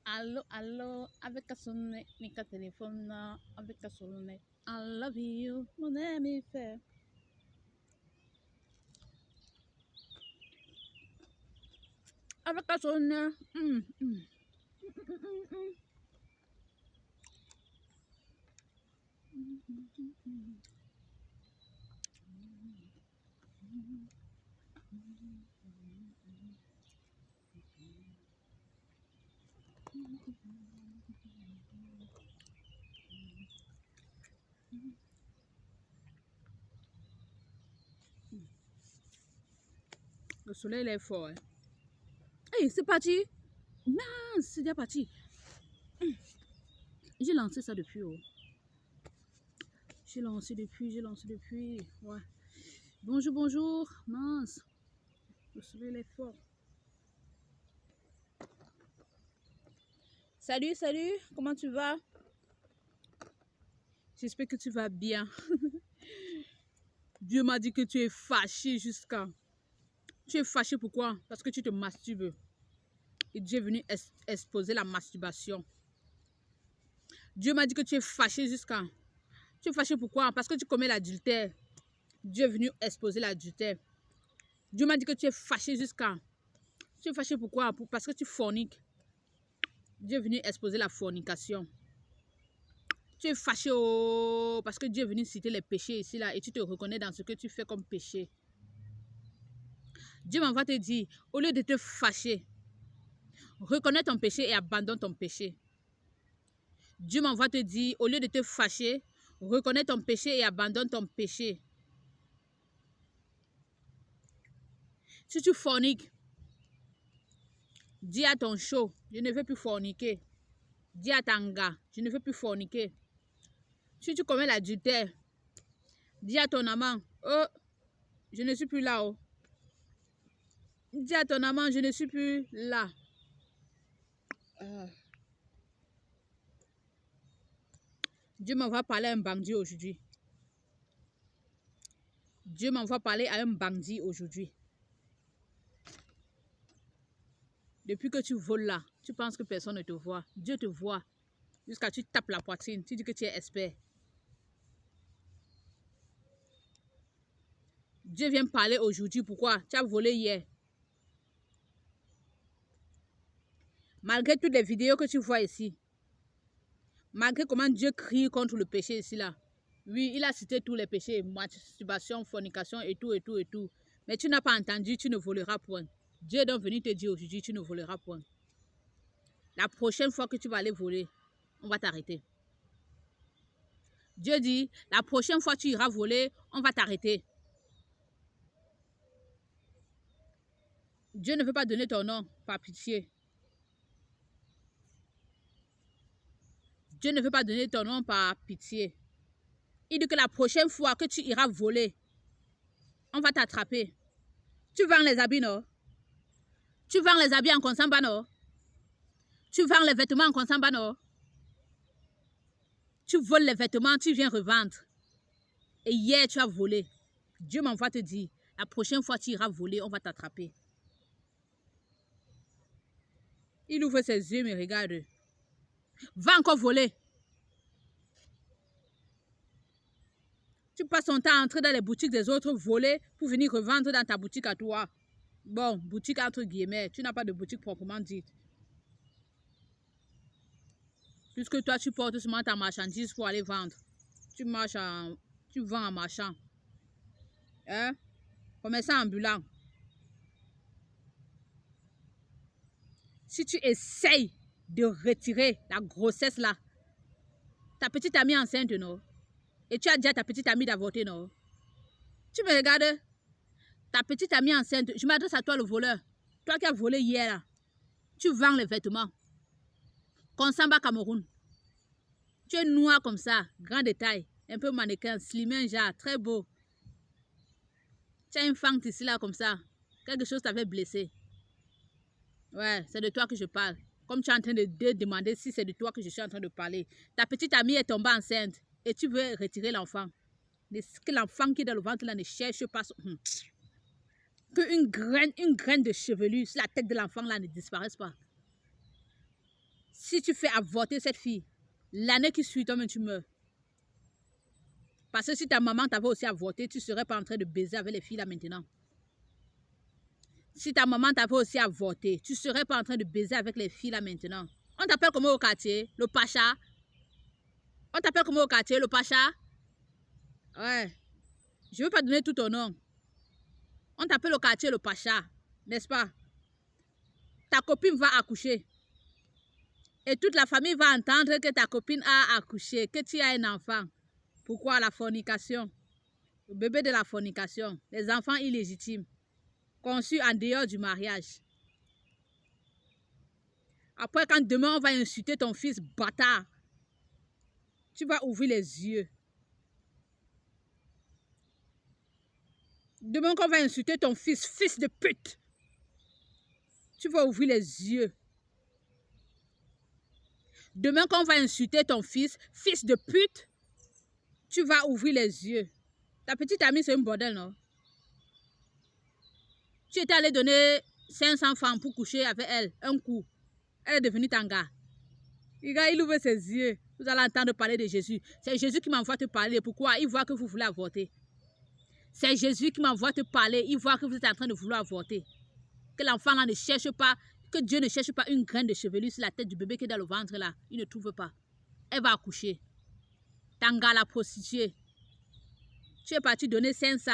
Allô, allô, avec un sonnet, Nika téléphone, avec un sonnet. I love you, mon ami fait. Avec un sonnet. Le soleil il est fort. Hein. Hey, c'est parti. Non, c'est déjà parti. J'ai lancé ça depuis. Oh. J'ai lancé depuis. Ouais. Bonjour, bonjour. Mince. Le soleil il est fort. Salut, salut. Comment tu vas? J'espère que tu vas bien. Dieu m'a dit que tu es fâché jusqu'à... Tu es fâché pourquoi? Parce que tu te masturbes. Et Dieu est venu exposer la masturbation. Dieu m'a dit que tu es fâché jusqu'à... Tu es fâché pourquoi? Parce que tu commets l'adultère. Dieu est venu exposer l'adultère. Dieu m'a dit que tu es fâché jusqu'à... Tu es fâché pourquoi? Parce que tu forniques. Dieu est venu exposer la fornication. Tu es fâché parce que Dieu est venu citer les péchés ici là et tu te reconnais dans ce que tu fais comme péché. Dieu m'envoie te dire, au lieu de te fâcher, reconnais ton péché et abandonne ton péché. Dieu m'envoie te dire, au lieu de te fâcher, reconnais ton péché et abandonne ton péché. Si tu forniques, dis à ton show, je ne veux plus forniquer. Dis à ton gars, je ne veux plus forniquer. Si tu commets l'adultère, dis à ton amant, oh, je ne suis plus là. Oh. Dis à ton amant, je ne suis plus là. Dieu m'envoie parler à un bandit aujourd'hui. Dieu m'envoie parler à un bandit aujourd'hui. Depuis que tu voles là, tu penses que personne ne te voit. Dieu te voit. Jusqu'à tu tapes la poitrine. Tu dis que tu es expert. Dieu vient parler aujourd'hui. Pourquoi? Tu as volé hier. Malgré toutes les vidéos que tu vois ici. Malgré comment Dieu crie contre le péché ici là. Oui, il a cité tous les péchés. Masturbation, fornication et tout, et tout, et tout. Mais tu n'as pas entendu, tu ne voleras point. Dieu est donc venu te dire aujourd'hui, tu ne voleras point. La prochaine fois que tu vas aller voler, on va t'arrêter. Dieu dit, la prochaine fois que tu iras voler, on va t'arrêter. Dieu ne veut pas donner ton nom par pitié. Dieu ne veut pas donner ton nom par pitié. Il dit que la prochaine fois que tu iras voler, on va t'attraper. Tu vends les habits, non? Tu vends les habits en Konsamba, non? Tu vends les vêtements en Konsamba, non? Tu voles les vêtements, tu viens revendre. Et hier, tu as volé. Dieu m'envoie te dire, la prochaine fois tu iras voler, on va t'attraper. Il ouvre ses yeux, mais regarde. Va encore voler. Tu passes ton temps à entrer dans les boutiques des autres, voler pour venir revendre dans ta boutique à toi. Bon, boutique entre guillemets, tu n'as pas de boutique proprement dite. Puisque toi, tu portes seulement ta marchandise pour aller vendre. Tu vends en marchand. Hein? Commerçant ambulant. si tu essayes de retirer la grossesse là, ta petite amie enceinte, non? Et tu as dit à ta petite amie d'avorter, non? Tu me regardes, ta petite amie enceinte, je m'adresse à toi le voleur. Toi qui as volé hier là, tu vends les vêtements. Konsamba Cameroun. Tu es noir comme ça, grand détail, un peu mannequin, slimé, genre, très beau. Tu as une fente ici là comme ça, quelque chose t'avait blessé. Ouais, c'est de toi que je parle. Comme tu es en train de demander si c'est de toi que je suis en train de parler. Ta petite amie est tombée enceinte et tu veux retirer l'enfant. Que l'enfant qui est dans le ventre là ne cherche pas. Que une graine de chevelure sur la tête de l'enfant là ne disparaisse pas. Si tu fais avorter cette fille, l'année qui suit, toi-même tu meurs. Parce que si ta maman t'avait aussi avorté, tu ne serais pas en train de baiser avec les filles là maintenant. Si ta maman t'avait aussi avorté, tu ne serais pas en train de baiser avec les filles là maintenant. On t'appelle comment au quartier? Le Pacha. On t'appelle comment au quartier? Le Pacha. Ouais. Je ne veux pas donner tout ton nom. On t'appelle au quartier le Pacha, n'est-ce pas? Ta copine va accoucher. Et toute la famille va entendre que ta copine a accouché, que tu as un enfant. Pourquoi la fornication? Le bébé de la fornication. Les enfants illégitimes. Conçus en dehors du mariage. Après, quand demain on va insulter ton fils bâtard, tu vas ouvrir les yeux. Demain qu'on va insulter ton fils, fils de pute, tu vas ouvrir les yeux. Demain qu'on va insulter ton fils, fils de pute, tu vas ouvrir les yeux. Ta petite amie, c'est un bordel, non? Tu étais allé donner 500 francs pour coucher avec elle, un coup. Elle est devenue tanga. Il ouvre ses yeux. Vous allez entendre parler de Jésus. C'est Jésus qui m'envoie te parler. Pourquoi? Il voit que vous voulez avorter. C'est Jésus qui m'envoie te parler. Il voit que vous êtes en train de vouloir avorter. Que l'enfant là ne cherche pas, que Dieu ne cherche pas une graine de chevelure sur la tête du bébé qui est dans le ventre là. Il ne trouve pas. Elle va accoucher. Tanga la prostituée. Tu es parti donner 500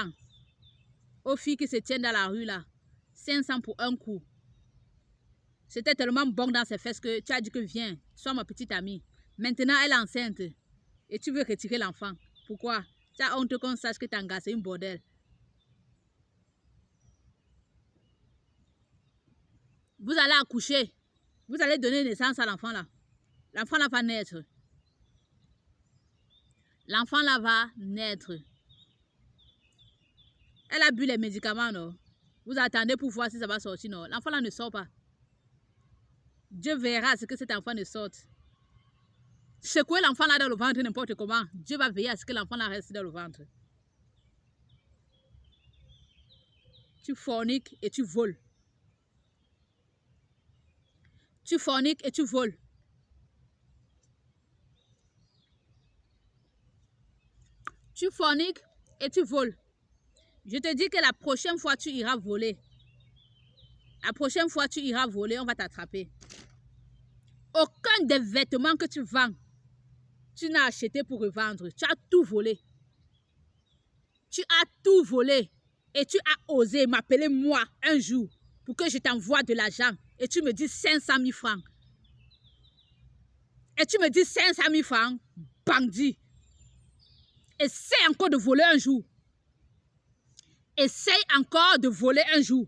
aux filles qui se tiennent dans la rue là. 500 pour un coup. C'était tellement bon dans ses fesses que tu as dit que viens, sois ma petite amie. Maintenant, elle est enceinte et tu veux retirer l'enfant. Pourquoi? Tu as honte qu'on sache que Tanga, c'est une bordel. Vous allez accoucher. Vous allez donner naissance à l'enfant là. L'enfant là va naître. L'enfant là va naître. Elle a bu les médicaments, non? Vous attendez pour voir si ça va sortir, non? L'enfant là ne sort pas. Dieu verra ce que cet enfant ne sorte. Secouer l'enfant là dans le ventre n'importe comment. Dieu va veiller à ce que l'enfant là reste dans le ventre. Tu forniques et tu voles. Tu forniques et tu voles. Tu forniques et tu voles. Je te dis que la prochaine fois tu iras voler. La prochaine fois tu iras voler, on va t'attraper. Aucun des vêtements que tu vends, tu n'as acheté pour revendre. Tu as tout volé. Tu as tout volé. Et tu as osé m'appeler moi un jour pour que je t'envoie de l'argent. Et tu me dis 500 000 francs. Et tu me dis 500 000 francs, bandit. Essaye encore de voler un jour. Essaye encore de voler un jour.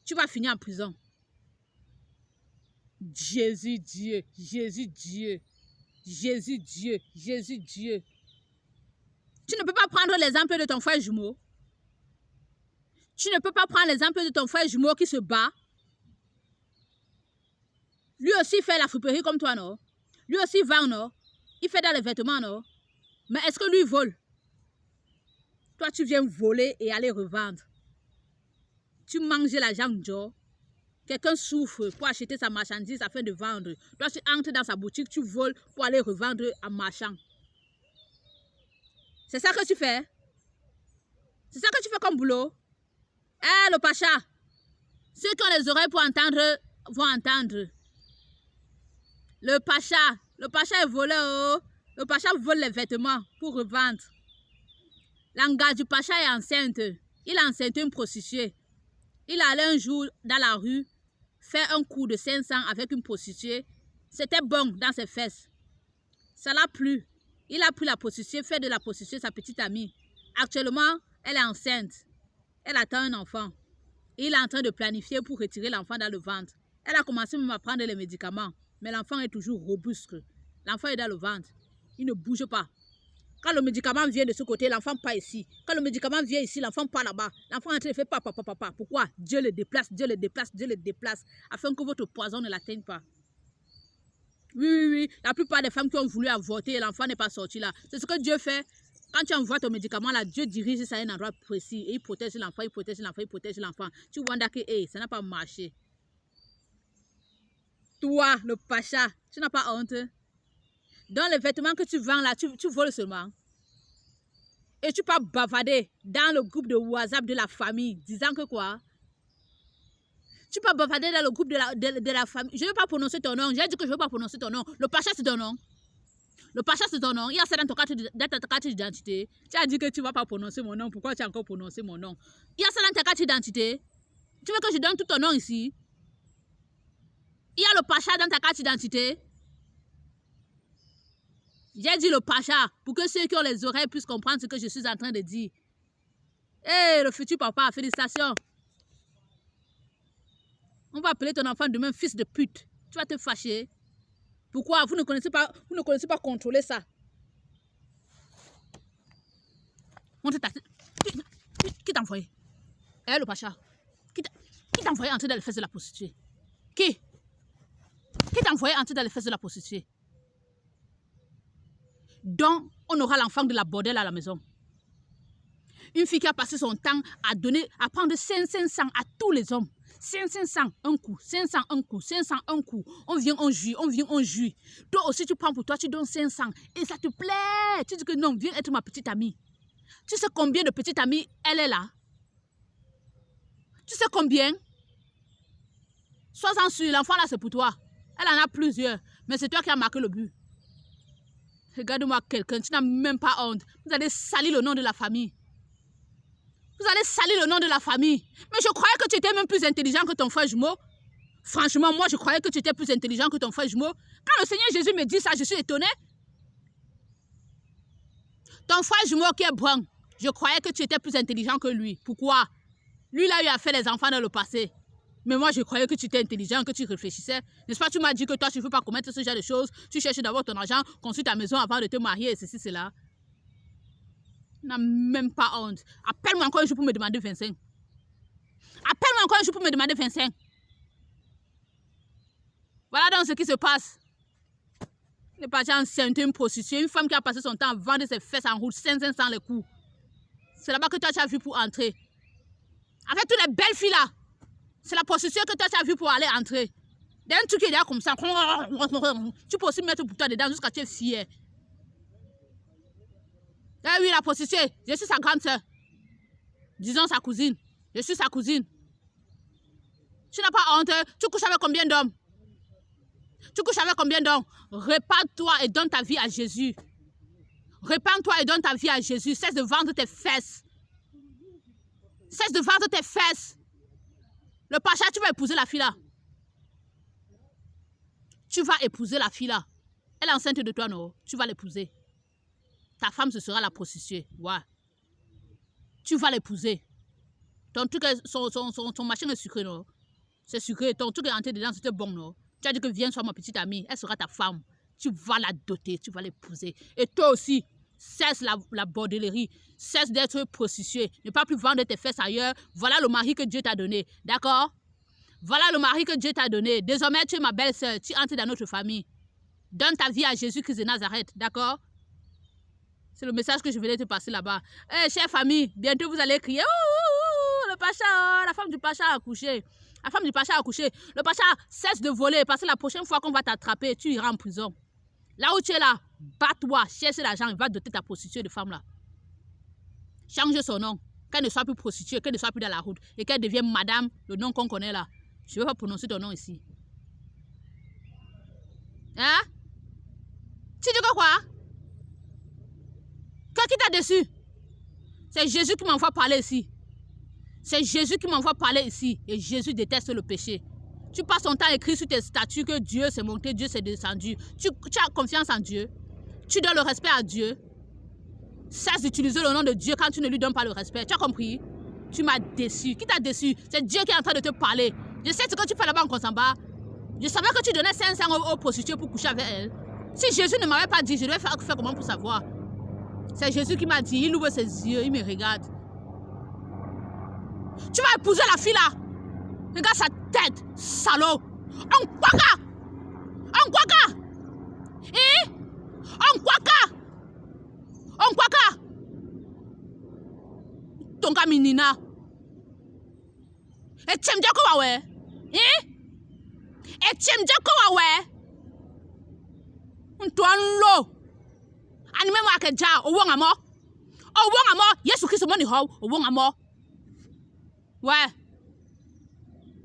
Tu vas finir en prison. Jésus Dieu, Jésus Dieu, Jésus Dieu, Jésus Dieu. Tu ne peux pas prendre l'exemple de ton frère jumeau. Tu ne peux pas prendre l'exemple de ton frère jumeau qui se bat. Lui aussi fait la friperie comme toi, non? Lui aussi vend, non? Il fait dans les vêtements, non? Mais est-ce que lui vole? Toi, tu viens voler et aller revendre. Tu manges l'argent, Joe. Quelqu'un souffre pour acheter sa marchandise afin de vendre. Toi, tu entres dans sa boutique, tu voles pour aller revendre en marchand. C'est ça que tu fais? C'est ça que tu fais comme boulot? Eh, le Pacha! Ceux qui ont les oreilles pour entendre vont entendre. Le Pacha est voleur. Oh. Le Pacha vole les vêtements pour revendre. L'anga du Pacha est enceinte. Il a enceinté une prostituée. Il allait un jour dans la rue faire un coup de 500 avec une prostituée, c'était bon dans ses fesses. Ça l'a plu. Il a pris la prostituée, fait de la prostituée sa petite amie. Actuellement, elle est enceinte. Elle attend un enfant. Il est en train de planifier pour retirer l'enfant dans le ventre. Elle a commencé même à prendre les médicaments. Mais l'enfant est toujours robuste. L'enfant est dans le ventre. Il ne bouge pas. Quand le médicament vient de ce côté, l'enfant part ici. Quand le médicament vient ici, l'enfant part là-bas. L'enfant est en train de faire papa, papa, papa. Pourquoi? Dieu le déplace, Dieu le déplace, Dieu le déplace. Afin que votre poison ne l'atteigne pas. Oui, oui, oui. La plupart des femmes qui ont voulu avorter, l'enfant n'est pas sorti là. C'est ce que Dieu fait. Quand tu envoies ton médicament là, Dieu dirige ça à un endroit précis. Et il protège l'enfant, il protège l'enfant, il protège l'enfant. Tu vois que ça n'a pas marché. Toi, le pacha, tu n'as pas honte. Dans les vêtements que tu vends là, tu voles seulement. Et tu peux bavarder dans le groupe de WhatsApp de la famille, disant que quoi? Tu peux bavarder dans le groupe de la famille. Je ne vais pas prononcer ton nom. J'ai dit que je ne vais pas prononcer ton nom. Le pacha, c'est ton nom. Le pacha, c'est ton nom. Il y a ça dans ta carte d'identité. Tu as dit que tu ne vas pas prononcer mon nom. Pourquoi tu as encore prononcé mon nom? Il y a ça dans ta carte d'identité. Tu veux que je donne tout ton nom ici? Il y a le pacha dans ta carte d'identité. J'ai dit le pacha pour que ceux qui ont les oreilles puissent comprendre ce que je suis en train de dire. Hé, le futur papa, félicitations. On va appeler ton enfant demain fils de pute. Tu vas te fâcher. Pourquoi? Vous ne connaissez pas contrôler ça. Qui t'a envoyé? Eh, le pacha. Qui t'a envoyé entrer dans les fesses de la prostituée? Qui t'a envoyé entrer dans les fesses de la prostituée? Donc, on aura l'enfant de la bordel à la maison. Une fille qui a passé son temps à prendre 500 à tous les hommes. 500 un coup, 500 un coup, 500 un coup. On vient, on jouit. Toi aussi, tu prends pour toi, tu donnes 500. Et ça te plaît. Tu dis que non, viens être ma petite amie. Tu sais combien de petites amies elle est là? Tu sais combien? Sois-en sûr, l'enfant là, c'est pour toi. Elle en a plusieurs. Mais c'est toi qui as marqué le but. Regarde-moi quelqu'un, tu n'as même pas honte. Vous allez salir le nom de la famille. Vous allez salir le nom de la famille. Mais je croyais que tu étais même plus intelligent que ton frère jumeau. Franchement, moi, je croyais que tu étais plus intelligent que ton frère jumeau. Quand le Seigneur Jésus me dit ça, je suis étonnée. Ton frère jumeau qui est brun, je croyais que tu étais plus intelligent que lui. Pourquoi? Lui, là, il a fait les enfants dans le passé. Mais moi, je croyais que tu étais intelligent, que tu réfléchissais. N'est-ce pas? Tu m'as dit que toi, tu ne veux pas commettre ce genre de choses. Tu cherches d'abord ton argent, construis ta maison avant de te marier, et ceci, cela. Tu n'as même pas honte. Appelle-moi encore un jour pour me demander 25. Appelle-moi encore un jour pour me demander 25. Voilà donc ce qui se passe. Il est parti enceinte une prostituée, une femme qui a passé son temps à vendre ses fesses en route, 500 sans les coups. C'est là-bas que toi, tu as vu pour entrer. Avec toutes les belles filles là. C'est la prostituée que toi, tu as vu pour aller entrer. D'un truc qui est là comme ça. Tu peux aussi mettre pour toi dedans jusqu'à tu es fier. Eh oui, la prostituée, je suis sa grande soeur. Disons sa cousine. Je suis sa cousine. Tu n'as pas honte. Tu couches avec combien d'hommes? Tu couches avec combien d'hommes? Répands-toi et donne ta vie à Jésus. Répands-toi et donne ta vie à Jésus. Cesse de vendre tes fesses. Cesse de vendre tes fesses. Le pacha, tu vas épouser la fille là. Tu vas épouser la fille là. Elle est enceinte de toi, non? Tu vas l'épouser. Ta femme, ce sera la prostituée. Ouais. Tu vas l'épouser. Ton truc, son machin est sucré, non? C'est sucré. Ton truc est entré dedans, c'était bon, non? Tu as dit que viens, sois ma petite amie. Elle sera ta femme. Tu vas la doter, tu vas l'épouser. Et toi aussi, cesse la bordellerie. Cesse d'être prostituée. Ne pas plus vendre tes fesses ailleurs. Voilà le mari que Dieu t'a donné. D'accord? Voilà le mari que Dieu t'a donné. Désormais, tu es ma belle-sœur. Tu entres dans notre famille. Donne ta vie à Jésus-Christ de Nazareth. D'accord? C'est le message que je venais te passer là-bas. Eh, chère famille, bientôt vous allez crier. Le pacha, la femme du pacha a accouché. La femme du pacha a accouché. Le pacha cesse de voler parce que la prochaine fois qu'on va t'attraper, tu iras en prison. Là où tu es là, bats-toi, cherche l'argent, il va doter ta prostituée de femme là. Change son nom. Qu'elle ne soit plus prostituée, qu'elle ne soit plus dans la route et qu'elle devienne madame, le nom qu'on connaît là. Je ne vais pas prononcer ton nom ici. Hein? Tu dis que quoi? Qui t'a déçu? C'est Jésus qui m'envoie parler ici. C'est Jésus qui m'envoie parler ici. Et Jésus déteste le péché. Tu passes ton temps à écrire sur tes statuts que Dieu s'est monté, Dieu s'est descendu. Tu as confiance en Dieu. Tu donnes le respect à Dieu. Cesse d'utiliser le nom de Dieu quand tu ne lui donnes pas le respect. Tu as compris? Tu m'as déçu. Qui t'a déçu? C'est Dieu qui est en train de te parler. Je sais ce que tu fais là-bas en Konsamba. Je savais que tu donnais 500 aux prostituées pour coucher avec elle. Si Jésus ne m'avait pas dit, je devais faire comment pour savoir? C'est Jésus qui m'a dit, il ouvre ses yeux, il me regarde. Tu vas épouser la fille là. Regarde sa tête, salaud. En kwaka. En kwaka. Eh? En kwaka. En kwaka. Tonga minina. Et tu me dis quoi ouais? Eh? Et tu me dis quoi ouais? On tourne l'eau. Animé moi que ja au wong amo. Au wong amo, Yesu Christ money how au wong amo. Ouais.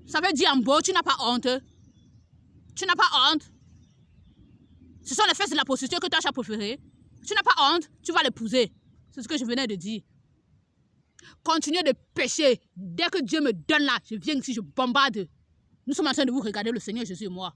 Ça veut dire en beau, tu n'as pas honte. Tu n'as pas honte. Ce sont les fesses de la prostituée que tu as préférées. Tu n'as pas honte, tu vas l'épouser. C'est ce que je venais de dire. Continuez de pécher. Dès que Dieu me donne là, je viens ici, je bombarde. Nous sommes en train de vous regarder, le Seigneur Jésus et moi.